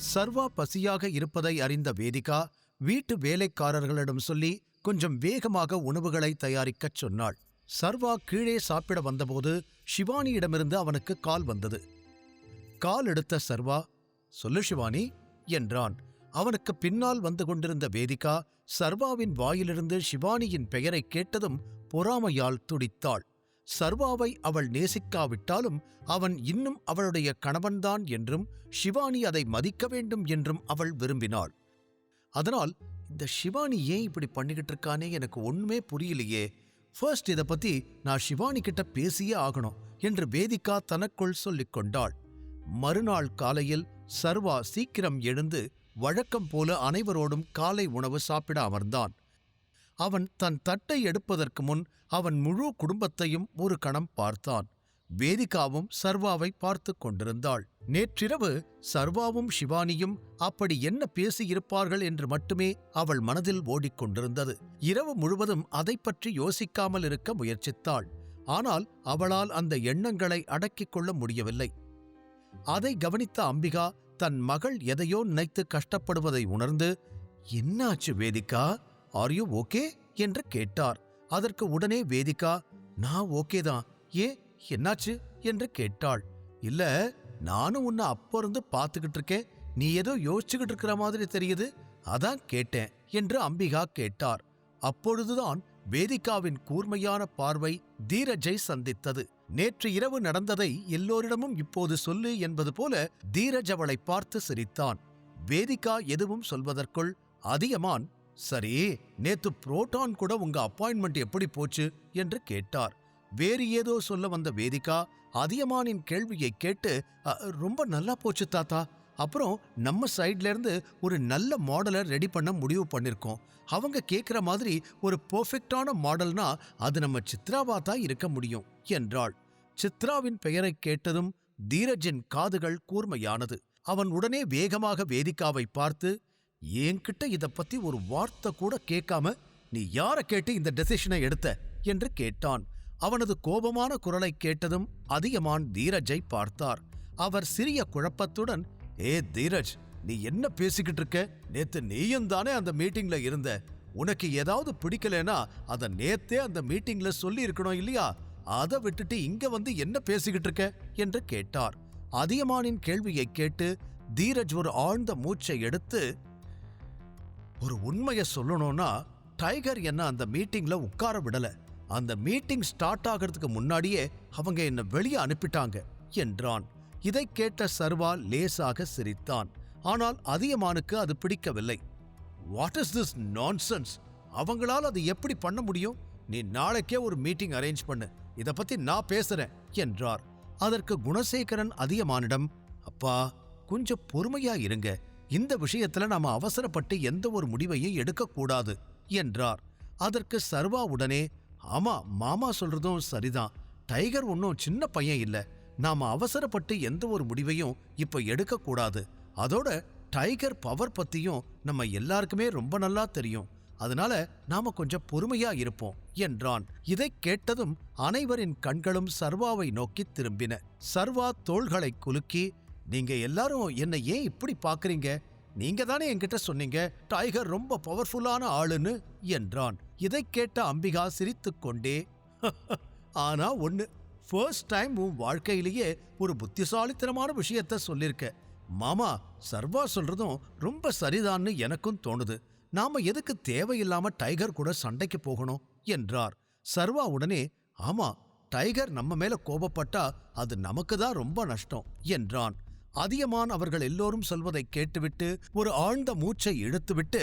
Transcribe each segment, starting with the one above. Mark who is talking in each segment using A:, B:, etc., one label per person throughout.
A: சர்வா பசியாக இருப்பதை அறிந்த வேதிகா வீட்டு வேலைக்காரர்களிடம் சொல்லி கொஞ்சம் வேகமாக உணவுகளை தயாரிக்கச் சொன்னாள். சர்வா கீழே சாப்பிட வந்தபோது ஷிவானியிடமிருந்து அவனுக்கு கால் வந்தது. கால் எடுத்த சர்வா, சொல்லு ஷிவானி என்றான். அவனுக்கு பின்னால் வந்து கொண்டிருந்த வேதிகா சர்வாவின் வாயிலிருந்து ஷிவானியின் பெயரை கேட்டதும் பொறாமையால் துடித்தாள். சர்வாவை அவள் நேசிக்காவிட்டாலும் அவன் இன்னும் அவளுடைய கணவன்தான் என்றும் ஷிவானி அதை மதிக்க வேண்டும் என்றும் அவள் விரும்பினாள். அதனால் இந்த ஷிவானி ஏன் இப்படி பண்ணிக்கிட்டு இருக்கானே எனக்கு ஒண்ணுமே புரியலையே, ஃபர்ஸ்ட் இதை பத்தி நான் ஷிவானி கிட்ட பேசியே ஆகணும் என்று வேதிகா தனக்குள் சொல்லிக் கொண்டாள். மறுநாள் காலையில் சர்வா சீக்கிரம் எழுந்து வழக்கம் போல அனைவரோடும் காலை உணவு சாப்பிட அமர்ந்தான். அவன் தன் தட்டை எடுப்பதற்கு முன் அவன் முழு குடும்பத்தையும் ஒரு கணம் பார்த்தான். வேதிகாவும் சர்வாவை பார்த்து கொண்டிருந்தாள். நேற்றிரவு சர்வாவும் ஷிவானியும் அப்படி என்ன பேசியிருப்பார்கள் என்று மட்டுமே அவள் மனதில் ஓடிக்கொண்டிருந்தது. இரவு முழுவதும் அதை பற்றி யோசிக்காமல் இருக்க முயற்சித்தாள். ஆனால் அவளால் அந்த எண்ணங்களை அடக்கிக் கொள்ள முடியவில்லை. அதை கவனித்த அம்பிகா தன் மகள் எதையோ நினைத்து கஷ்டப்படுவதை உணர்ந்து, என்னாச்சு வேதிகா, ஆர் யூ ஓகே என்று கேட்டார். அதற்கு உடனே வேதிகா, நான் ஓகேதான், ஏன் என்னாச்சு என்று கேட்டாள். இல்ல, நானும் உன்னை அப்போ இருந்து பார்த்துக்கிட்டு இருக்கேன், நீ ஏதோ யோசிச்சுக்கிட்டு இருக்கிற மாதிரி தெரியுது, அதான் கேட்டேன் என்று அம்பிகா கேட்டார். அப்பொழுதுதான் வேதிகாவின் கூர்மையான பார்வை தீரஜை சந்தித்தது. நேற்று இரவு நடந்ததை எல்லோரிடமும் இப்போது சொல்லு என்பது போல தீரஜ் அவளை பார்த்து சிரித்தான். வேதிகா எதுவும் சொல்வதற்குள் அதியமான், சரி, நேத்து புரோட்டான் கூட உங்க அப்பாயின்மெண்ட் எப்படி போச்சு என்று கேட்டார். வேறு ஏதோ சொல்ல வந்த வேதிகா அதியமானின் கேள்வியை கேட்டு, ரொம்ப நல்லா போச்சு தாத்தா, அப்புறம் நம்ம சைட்ல இருந்து ஒரு நல்ல மாடலை ரெடி பண்ண முடிவு பண்ணிருக்கோம். அவங்க கேட்குற மாதிரி ஒரு பெர்ஃபெக்டான மாடல்னா அது நம்ம சித்ராவா தான் இருக்க முடியும் என்றாள். சித்ராவின் பெயரை கேட்டதும் தீரஜின் காதுகள் கூர்மையானது. அவன் உடனே வேகமாக வேதிகாவை பார்த்து, என்கிட்ட இதை பத்தி ஒரு வார்த்தை கூட கேட்காம நீ யாரை கேட்டு இந்த டெசிஷனை எடுத்த என்று கேட்டான். அவனது கோபமான குரலை கேட்டதும் அதியமான் தீரஜை பார்த்தார். அவர் சிறிய குழப்பத்துடன், ஏ தீரஜ், நீ என்ன பேசிக்கிட்டு இருக்க? நேத்து நீயும் தானே அந்த மீட்டிங்ல இருந்த, உனக்கு ஏதாவது பிடிக்கலனா அத நேத்தே அந்த மீட்டிங்ல சொல்லி இருக்கணும் இல்லையா? அதை விட்டுட்டு இங்க வந்து என்ன பேசிக்கிட்டு இருக்க என்று கேட்டார். அதியமானின் கேள்வியை கேட்டு தீரஜ் ஒரு ஆழ்ந்த மூச்சை எடுத்து, ஒரு உண்மையை சொல்லணும்னா டைகர் என்ன அந்த மீட்டிங்ல உட்கார விடல. அந்த மீட்டிங் ஸ்டார்ட் ஆகிறதுக்கு முன்னாடியே அவங்க என்ன வெளியே அனுப்பிட்டாங்க என்றான். இதை கேட்ட சர்வா லேசாக சிரித்தான். ஆனால் அதியமானுக்கு அது பிடிக்கவில்லை. What is this nonsense? அவங்களால் அது எப்படி பண்ண முடியும்? நீ நாளைக்கே ஒரு மீட்டிங் அரேஞ்ச் பண்ணு, இத பத்தி நான் பேசுறேன் என்றார். அதற்கு குணசேகரன் அதியமானிடம், அப்பா கொஞ்சம் பொறுமையா இருங்க, இந்த விஷயத்துல நாம அவசரப்பட்டு எந்த ஒரு முடிவையும் எடுக்கக்கூடாது என்றார். அதற்கு சர்வா உடனே, ஆமா, மாமா சொல்றதும் சரிதான், டைகர் ஒன்னும் சின்ன பையன் இல்ல, நாம அவசரப்பட்டு எந்த ஒரு முடிவையும் இப்ப எடுக்கக்கூடாது. அதோட டைகர் பவர் பத்தியும் நம்ம எல்லாருக்குமே ரொம்ப நல்லா தெரியும், அதனால நாம கொஞ்சம் பொறுமையா இருப்போம் என்றான். இதை கேட்டதும் அனைவரின் கண்களும் சர்வாவை நோக்கி திரும்பின. சர்வா தோள்களை குலுக்கி, நீங்க எல்லாரும் என்னை ஏன் இப்படி பாக்குறீங்க? நீங்க தானே என்கிட்ட சொன்னீங்க டைகர் ரொம்ப பவர்ஃபுல்லான ஆளுன்னு என்றான். இதை கேட்ட அம்பிகா சிரித்துக்கொண்டே, ஆனா ஒண்ணு, ஃபர்ஸ்ட் டைம் உன் வாழ்க்கையிலேயே ஒரு புத்திசாலித்தனமான விஷயத்த சொல்லிருக்க. மாமா, சர்வா சொல்றதும் ரொம்ப சரிதான்னு எனக்கும் தோணுது. நாம எதுக்கு தேவையில்லாம டைகர் கூட சண்டைக்கு போகணும் என்றார். சர்வா உடனே, ஆமா, டைகர் நம்ம மேல கோபப்பட்டா அது நமக்கு தான் ரொம்ப நஷ்டம் என்றான். அதியமான் அவர்கள் எல்லோரும் சொல்வதை கேட்டுவிட்டு ஒரு ஆழ்ந்த மூச்சை இழுத்துவிட்டு,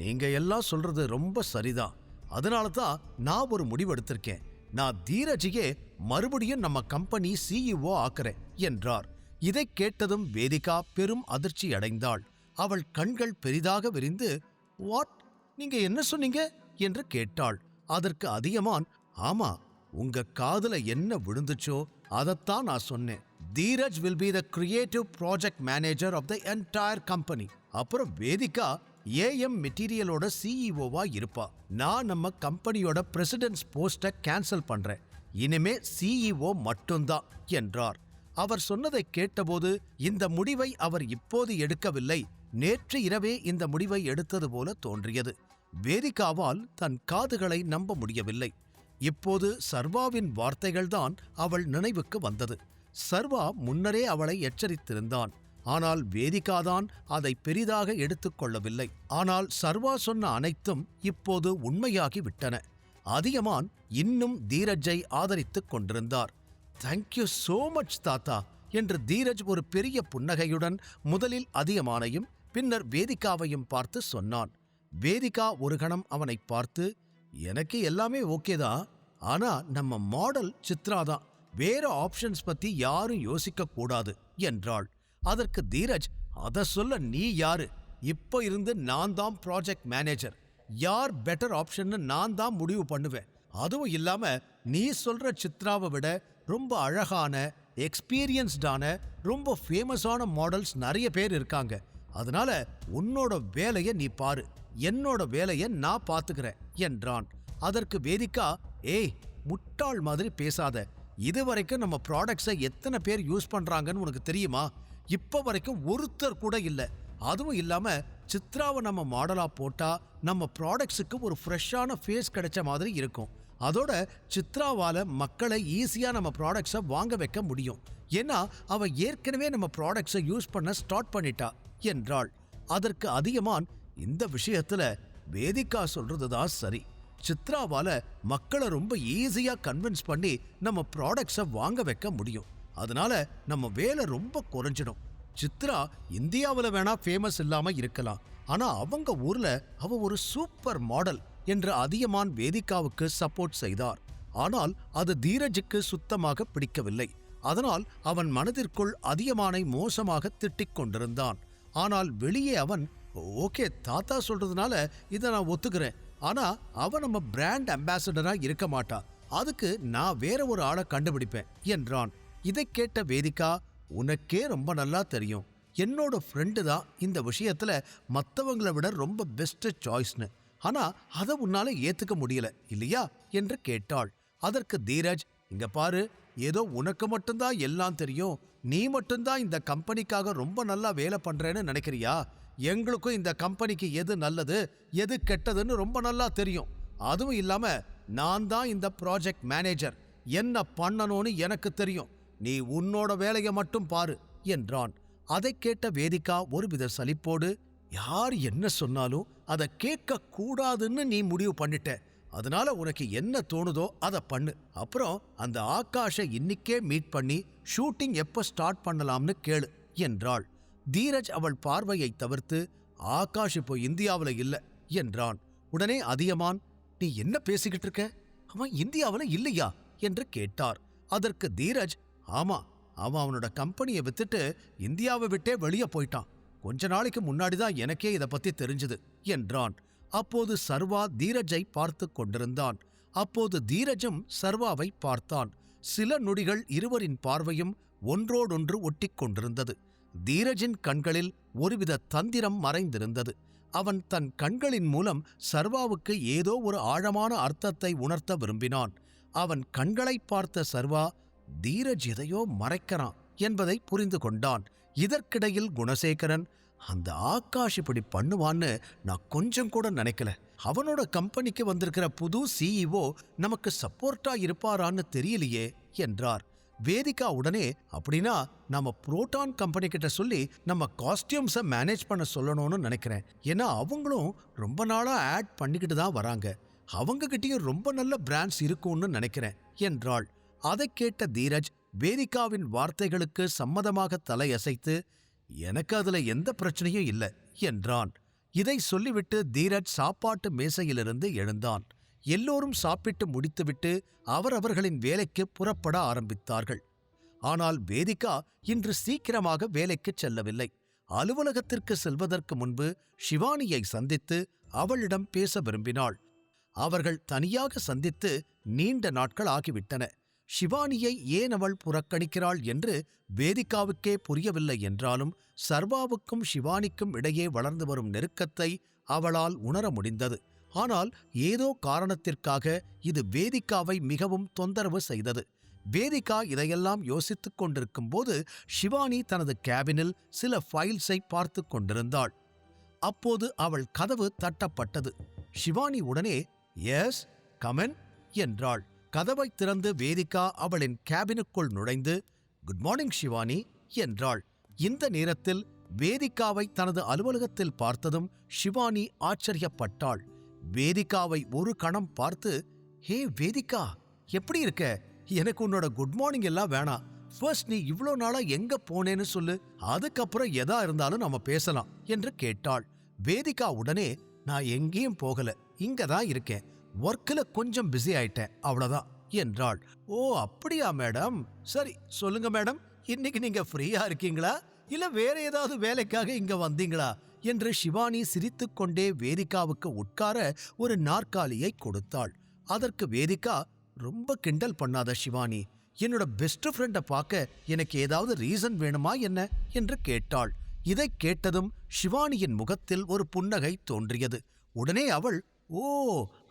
A: நீங்க எல்லாம் சொல்றது ரொம்ப சரிதான், அதனால தான் நான் ஒரு முடிவு எடுத்திருக்கேன். நான் தீரஜியே மறுபடியும் நம்ம கம்பெனி CEO ஆக்குறேன் என்றார். இதை கேட்டதும் வேதிகா பெரும் அதிர்ச்சி அடைந்தாள். அவள் கண்கள் பெரிதாக விரிந்து, வாட், நீங்க என்ன சொன்னீங்க என்று கேட்டாள். அதற்கு அதியமான், ஆமா, உங்க காதுல என்ன விழுந்துச்சோ அதத்தான் நான் சொன்னேன். Dheeraj will be the creative project manager of the entire company. அப்புறம் வேதிகா AM மெட்டீரியலோட CEOவா இருப்பா. நான் நம்ம கம்பெனியோட பிரசிடென்ட்ஸ் போஸ்ட கேன்சல் பண்றேன். இனிமே CEO மட்டும்தான் என்றார். அவர் சொன்னதை கேட்டபோது இந்த முடிவை அவர் இப்போது எடுக்கவில்லை, நேற்று இரவே இந்த முடிவை எடுத்தது போல தோன்றியது. வேதிகாவால் தன் காதுகளை நம்ப முடியவில்லை. இப்போது சர்வாவின் வார்த்தைகள்தான் அவள் நினைவுக்கு வந்தது. சர்வா முன்னரே அவளை எச்சரித்திருந்தான். ஆனால் வேதிகாதான் அதை பெரிதாக எடுத்துக்கொள்ளவில்லை. ஆனால் சர்வா சொன்ன அனைத்தும் இப்போது உண்மையாகி விட்டன. அதியமான் இன்னும் தீரஜை ஆதரித்துக் கொண்டிருந்தார். தேங்க்யூ சோ மச் தாத்தா என்று தீரஜ் ஒரு பெரிய புன்னகையுடன் முதலில் அதியமானையும் பின்னர் வேதிகாவையும் பார்த்து சொன்னான். வேதிகா ஒரு கணம் அவனை பார்த்து, எனக்கு எல்லாமே ஓகேதான், ஆனா நம்ம மாடல் சித்ராதான், வேற ஆப்ஷன்ஸ் பத்தி யாரும் யோசிக்க கூடாது என்றாள். அதற்கு தீரஜ், அத சொல்ல நீ யாரு? இப்போ இருந்து நான் தான் ப்ராஜெக்ட் மேனேஜர், யார் பெட்டர் ஆப்ஷன்னு நான் தான் முடிவு பண்ணுவேன். அதுவும் இல்லாம நீ சொல்ற சித்ராவை விட ரொம்ப அழகான, எக்ஸ்பீரியன்ஸ்டான, ரொம்ப ஃபேமஸான மாடல்ஸ் நிறைய பேர் இருக்காங்க. அதனால உன்னோட வேலையை நீ பாரு, என்னோட வேலையை நான் பாத்துக்கிறேன் என்றான். அதற்கு வேதிகா, ஏய் முட்டாள் மாதிரி பேசாத, இதுவரைக்கும் நம்ம ப்ராடக்ட்ஸை எத்தனை பேர் யூஸ் பண்றாங்கன்னு உனக்கு தெரியுமா? இப்ப வரைக்கும் ஒருத்தர் கூட இல்ல. அதுவும் இல்லாம சித்ராவை நம்ம மாடலா போட்டா நம்ம ப்ராடக்ட்ஸுக்கு ஒரு ஃப்ரெஷ்ஷான ஃபேஸ் கிடைச்ச மாதிரி இருக்கும். அதோட சித்ராவால மக்களை ஈஸியா நம்ம ப்ராடக்ட்ஸை வாங்க வைக்க முடியும். ஏன்னா அவ ஏற்கனவே நம்ம ப்ராடக்ட்ஸை யூஸ் பண்ண ஸ்டார்ட் பண்ணிட்டா என்றாள். அதற்கு அதியமான், இந்த விஷயத்துல வேதிகா சொல்றதுதான் சரி. சித்ராவால மக்களை ரொம்ப ஈஸியா கன்வின்ஸ் பண்ணி நம்ம ப்ராடக்ட்ஸை வாங்க வைக்க முடியும். அதனால நம்ம வேலை ரொம்ப குறைஞ்சிடும். சித்ரா இந்தியாவில் வேணா ஃபேமஸ் இல்லாம இருக்கலாம், ஆனா அவங்க ஊர்ல அவ ஒரு சூப்பர் மாடல் என்று அதியமான் வேதிகாவுக்கு சப்போர்ட் செய்தார். ஆனால் அது தீரஜுக்கு சுத்தமாக பிடிக்கவில்லை. அதனால் அவன் மனதிற்குள் அதியமானை மோசமாக திட்டிக் கொண்டிருந்தான். ஆனால் வெளியே அவன், ஓகே தாத்தா சொல்றதுனால இதை நான் ஒத்துக்கிறேன், ஆனா அவன் நம்ம பிராண்ட் அம்பாசடரா இருக்க மாட்டா, அதுக்கு நான் வேற ஒரு ஆளை கண்டுபிடிப்பேன் என்றான். இதை கேட்ட வேதிகா, உனக்கே ரொம்ப நல்லா தெரியும், என்னோட ஃப்ரெண்டு தான் இந்த விஷயத்துல மற்றவங்களை விட ரொம்ப பெஸ்ட் சாய்ஸ்னு, ஆனா அதை உன்னால ஏத்துக்க முடியல இல்லையா என்று கேட்டாள். அதற்கு தீரஜ், இங்க பாரு, ஏதோ உனக்கு மட்டும்தான் எல்லாம் தெரியும், நீ மட்டும்தான் இந்த கம்பெனிக்காக ரொம்ப நல்லா வேலை பண்றேன்னு நினைக்கிறியா? எங்களுக்கும் இந்த கம்பெனிக்கு எது நல்லது எது கெட்டதுன்னு ரொம்ப நல்லா தெரியும். அதுவும் இல்லாம நான் தான் இந்த ப்ராஜெக்ட் மேனேஜர், என்ன பண்ணணும்னு எனக்கு தெரியும், நீ உன்னோட வேலையை மட்டும் பாரு என்றான். அதை கேட்ட வேதிகா ஒருவித சலிப்போடு, யார் என்ன சொன்னாலும் அதை கேட்க கூடாதுன்னு நீ முடிவு பண்ணிட்ட, அதனால உனக்கு என்ன தோணுதோ அதை பண்ணு. அப்புறம் அந்த ஆகாஷை இன்னிக்கே மீட் பண்ணி ஷூட்டிங் எப்ப ஸ்டார்ட் பண்ணலாம்னு கேளு என்றாள். தீரஜ் அவள் பார்வையை தவிர்த்து, ஆகாஷ் இப்போ இந்தியாவில் இல்ல என்றான். உடனே அதியமான், நீ என்ன பேசிக்கிட்டு இருக்க, அவன் இந்தியாவில் இல்லையா என்று கேட்டார். அதற்கு தீரஜ், ஆமா, அவன் அவனோட கம்பெனியை வித்துட்டு இந்தியாவை விட்டே வெளியே போயிட்டான், கொஞ்ச நாளைக்கு முன்னாடிதான் எனக்கே இதை பத்தி தெரிஞ்சது என்றான். அப்போது சர்வா தீரஜை பார்த்து கொண்டிருந்தான். அப்போது தீரஜும் சர்வாவை பார்த்தான். சில நொடிகள் இருவரின் பார்வையும் ஒன்றோடொன்று ஒட்டிக் கொண்டிருந்தது. தீரஜின் கண்களில் ஒருவித தந்திரம் மறைந்திருந்தது. அவன் தன் கண்களின் மூலம் சர்வாவுக்கு ஏதோ ஒரு ஆழமான அர்த்தத்தை உணர்த்த விரும்பினான். அவன் கண்களை பார்த்த சர்வா, தீரஜ் எதையோ மறைக்கிறான் என்பதை புரிந்து கொண்டான். இதற்கிடையில் குணசேகரன், அந்த ஆகாஷ் இப்படி பண்ணுவான்னு நான் கொஞ்சம் கூட நினைக்கல, அவனோட கம்பெனிக்கு வந்திருக்கிற புது சிஇஓ நமக்கு சப்போர்ட்டா இருப்பாரான்னு தெரியலையே என்றார். வேதிகா உடனே, அப்படின்னா நம்ம புரோட்டான் கம்பெனி கிட்ட சொல்லி நம்ம காஸ்டியூம்ஸை மேனேஜ் பண்ண சொல்லணும்னு நினைக்கிறேன், ஏன்னா அவங்களும் ரொம்ப நாளா ஆட் பண்ணிக்கிட்டு தான் வராங்க, அவங்க கிட்டயும் ரொம்ப நல்ல பிராண்ட்ஸ் இருக்கும்னு நினைக்கிறேன் என்றாள். அதை கேட்ட தீரஜ் வேதிகாவின் வார்த்தைகளுக்கு சம்மதமாக தலையசைத்து, எனக்கு அதுல எந்த பிரச்சனையும் இல்லை என்றான். இதை சொல்லிவிட்டு தீரஜ் சாப்பாட்டு மேசையிலிருந்து எழுந்தான். எல்லோரும் சாப்பிட்டு முடித்துவிட்டு அவரவர்களின் வேலைக்கு புறப்பட ஆரம்பித்தார்கள். ஆனால் வேதிகா இன்று சீக்கிரமாக வேலைக்கு செல்லவில்லை. அலுவலகத்திற்கு செல்வதற்கு முன்பு ஷிவானியை சந்தித்து அவளிடம் பேச விரும்பினாள். அவர்கள் தனியாக சந்தித்து நீண்ட நாட்கள் ஆகிவிட்டன. ஷிவானியை ஏன் அவள் புறக்கணிக்கிறாள் என்று வேதிகாவுக்கே புரியவில்லை என்றாலும் சர்வாவுக்கும் ஷிவானிக்கும் இடையே வளர்ந்து வரும் நெருக்கத்தை அவளால் உணர முடிந்தது. ஆனால் ஏதோ காரணத்திற்காக இது வேதிகாவை மிகவும் தொந்தரவு செய்தது. வேதிகா இதையெல்லாம் யோசித்துக் கொண்டிருக்கும் போது ஷிவானி தனது கேபினில் சில ஃபைல்ஸை பார்த்து கொண்டிருந்தாள். அப்போது அவள் கதவு தட்டப்பட்டது. ஷிவானி உடனே எஸ் கமென் என்றாள். கதவை திறந்து வேதிகா அவளின் கேபினுக்குள் நுழைந்து குட் மார்னிங் ஷிவானி என்றாள். இந்த நேரத்தில் வேதிகாவை தனது அலுவலகத்தில் பார்த்ததும் ஷிவானி ஆச்சரியப்பட்டாள். வேதிகாவை ஒரு கணம் பார்த்து, ஹே வேதிகா, எப்படி இருக்க? எனக்கு உன்னோட குட் மார்னிங் எல்லாம் வேணாம். ஃபர்ஸ்ட் நீ இவ்ளோ நாளா எங்க போனேன்னு சொல்லு, அதுக்கப்புறம் எதா இருந்தாலும் நாம பேசலாம் என்று கேட்டாள். வேதிகா உடனே நான் எங்கேயும் போகல, இங்கதான் இருக்கேன், ஒர்க்ல கொஞ்சம் பிஸி ஆயிட்டேன், அவ்வளவுதான் என்றாள். ஓ அப்படியா மேடம், சரி சொல்லுங்க மேடம், இன்னைக்கு நீங்க ஃப்ரீயா இருக்கீங்களா இல்ல வேற ஏதாவது வேலைக்காக இங்க வந்தீங்களா என்று ஷிவானி சிரித்துக்கொண்டே வேதிகாவுக்கு உட்கார ஒரு நாற்காலியை கொடுத்தாள். அதற்கு வேதிகா, ரொம்ப கிண்டல் பண்ணாத ஷிவானி, என்னோட பெஸ்ட் ஃப்ரெண்டை பார்க்க எனக்கு ஏதாவது ரீசன் வேணுமா என்ன என்று கேட்டாள். இதை கேட்டதும் ஷிவானியின் முகத்தில் ஒரு புன்னகை தோன்றியது. உடனே அவள், ஓ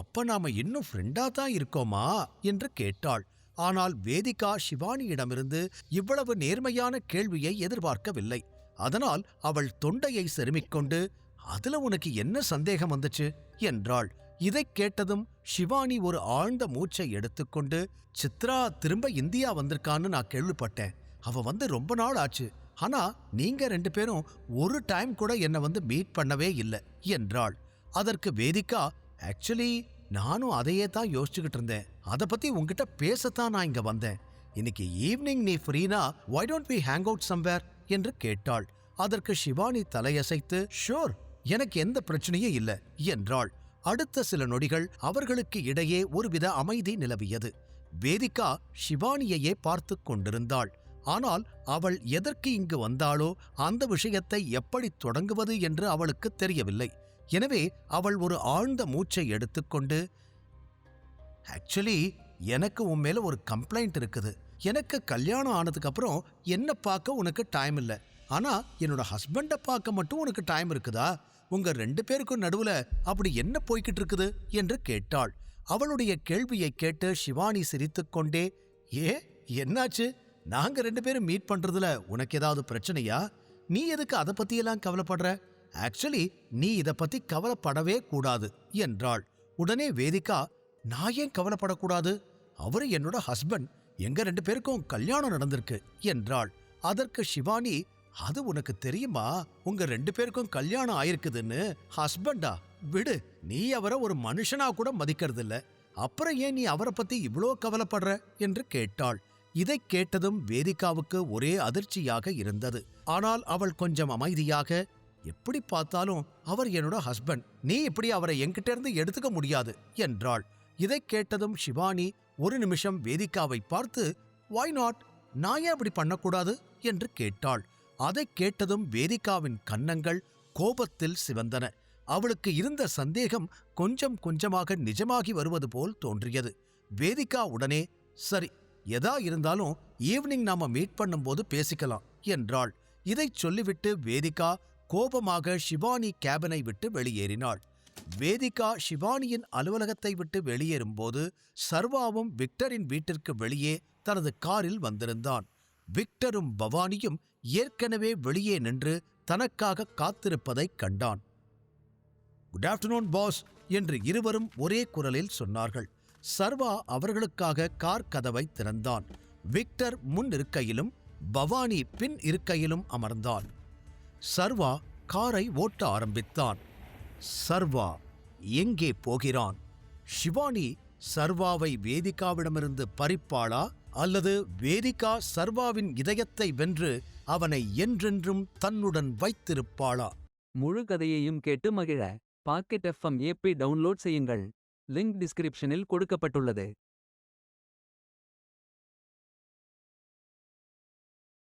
A: அப்ப நாம இன்னும் ஃப்ரெண்டா தான் இருக்கோமா என்று கேட்டாள். ஆனால் வேதிகா ஷிவானியிடமிருந்து இவ்வளவு நேர்மையான கேள்வியை எதிர்பார்க்கவில்லை. அதனால் அவள் தொண்டையை செருமிக்கொண்டு, அதுல உனக்கு என்ன சந்தேகம் வந்துச்சு என்றாள். இதைக் கேட்டதும் ஷிவானி ஒரு ஆழ்ந்த மூச்சை எடுத்துக்கொண்டு, சித்ரா திரும்ப இந்தியா வந்திருக்கான்னு நான் கேள்விப்பட்டேன். அவ வந்து ரொம்ப நாள் ஆச்சு. ஆனா நீங்க 2 பேரும் ஒரு டைம் கூட என்ன வந்து மீட் பண்ணவே இல்லை என்றாள். அதற்கு வேதிகா, ஆக்சுவலி நானும் அதையே தான் யோசிச்சுக்கிட்டு இருந்தேன். அதை பத்தி உங்ககிட்ட பேசத்தான் நான் இங்க வந்தேன். இன்னைக்கு ஈவினிங் நீ ஃப்ரீனா why don't we hang out somewhere என்று கேட்டாள். அதற்கு ஷிவானி தலையசைத்து, ஷோர், எனக்கு எந்த பிரச்சனையும் இல்லை என்றாள். அடுத்த சில நொடிகள் அவர்களுக்கு இடையே ஒருவித அமைதி நிலவியது. வேதிகா ஷிவானியையே பார்த்து கொண்டிருந்தாள். ஆனால் அவள் எதற்கு இங்கு வந்தாளோ அந்த விஷயத்தை எப்படி தொடங்குவது என்று அவளுக்கு தெரியவில்லை. எனவே அவள் ஒரு ஆழ்ந்த மூச்சை எடுத்துக்கொண்டு, ஆக்சுவலி எனக்கு உன் மேல ஒரு கம்ப்ளைண்ட் இருக்குது. எனக்கு கல்யாணம் ஆனதுக்கு அப்புறம் என்ன பார்க்க உனக்கு டைம் இல்லை, ஆனா என்னோட ஹஸ்பண்டை பார்க்க மட்டும் உனக்கு டைம் இருக்குதா? உங்க 2 பேருக்கும் நடுவுல அப்படி என்ன போய்கிட்டு இருக்குது என்று கேட்டாள். அவளுடைய கேள்வியை கேட்டு ஷிவானி சிரித்துக்கொண்டே, ஏ என்னாச்சு? நாங்க 2 பேரும் மீட் பண்றதுல உனக்கு ஏதாவது பிரச்சனையா? நீ எதுக்கு அதை பத்தியெல்லாம் கவலைப்படுற? ஆக்சுவலி நீ இதை பத்தி கவலைப்படவே கூடாது என்றாள். உடனே வேதிகா, நான் ஏன் கவலைப்படக்கூடாது? அவரு என்னோட ஹஸ்பண்ட், எங்க 2 பேருக்கும் கல்யாணம் நடந்திருக்கு என்றாள். அதற்கு ஷிவானி, அது உனக்கு தெரியுமா? உங்க 2 பேருக்கும் கல்யாணம் ஆயிருக்குதுன்னு? ஹஸ்பண்டா? விடு, நீ அவரை ஒரு மனுஷனா கூட மதிக்கிறது இல்ல, அப்புறம் ஏன் நீ அவரை பத்தி இவ்ளோ கவலைப்படுற என்று கேட்டாள். இதைக் கேட்டதும் வேதிகாவுக்கு ஒரே அதிர்ச்சியாக இருந்தது. ஆனால் அவள் கொஞ்சம் அமைதியாக, எப்படி பார்த்தாலும் அவர் என்னோட ஹஸ்பண்ட், நீ இப்படி அவரை என்கிட்ட இருந்து எடுத்துக்க முடியாது என்றாள். இதைக் கேட்டதும் ஷிவானி ஒரு நிமிஷம் வேதிகாவை பார்த்து, வாய் நாட், நான் ஏன் அப்படி பண்ணக்கூடாது என்று கேட்டாள். அதைக் கேட்டதும் வேதிகாவின் கன்னங்கள் கோபத்தில் சிவந்தன. அவளுக்கு இருந்த சந்தேகம் கொஞ்சம் கொஞ்சமாக நிஜமாகி வருவது போல் தோன்றியது. வேதிகா உடனே, சரி, எதா இருந்தாலும் ஈவினிங் நாம மீட் பண்ணும்போது பேசிக்கலாம் என்றாள். இதைச் சொல்லிவிட்டு வேதிகா கோபமாக ஷிவானி கேபினை விட்டு வெளியேறினாள். வேதிகா ஷிவானியின் அலுவலகத்தை விட்டு வெளியேறும்போது சர்வாவும் விக்டரின் வீட்டிற்கு வெளியே தனது காரில் வந்திருந்தான். விக்டரும் பவானியும் ஏற்கனவே வெளியே நின்று தனக்காக காத்திருப்பதைக் கண்டான். குட் ஆஃப்டர்நூன் பாஸ் என்று இருவரும் ஒரே குரலில் சொன்னார்கள். சர்வா அவர்களுக்காக கார் கதவை திறந்தான். விக்டர் முன் இருக்கையிலும் பவானி பின் இருக்கையிலும் அமர்ந்தான். சர்வா காரை ஓட்ட ஆரம்பித்தான். சர்வா எங்கே போகிறான்? ஷிவானி சர்வாவை வேதிகாவிடமிருந்து பறிப்பாளா அல்லது வேதிகா சர்வாவின் இதயத்தை வென்று அவனை என்றென்றும் தன்னுடன் வைத்திருப்பாளா?
B: முழு கதையையும் கேட்டு மகிழ பாக்கெட் FM ஆப்பை டவுன்லோட் செய்யுங்கள். லிங்க் டிஸ்கிரிப்ஷனில் கொடுக்கப்பட்டுள்ளது.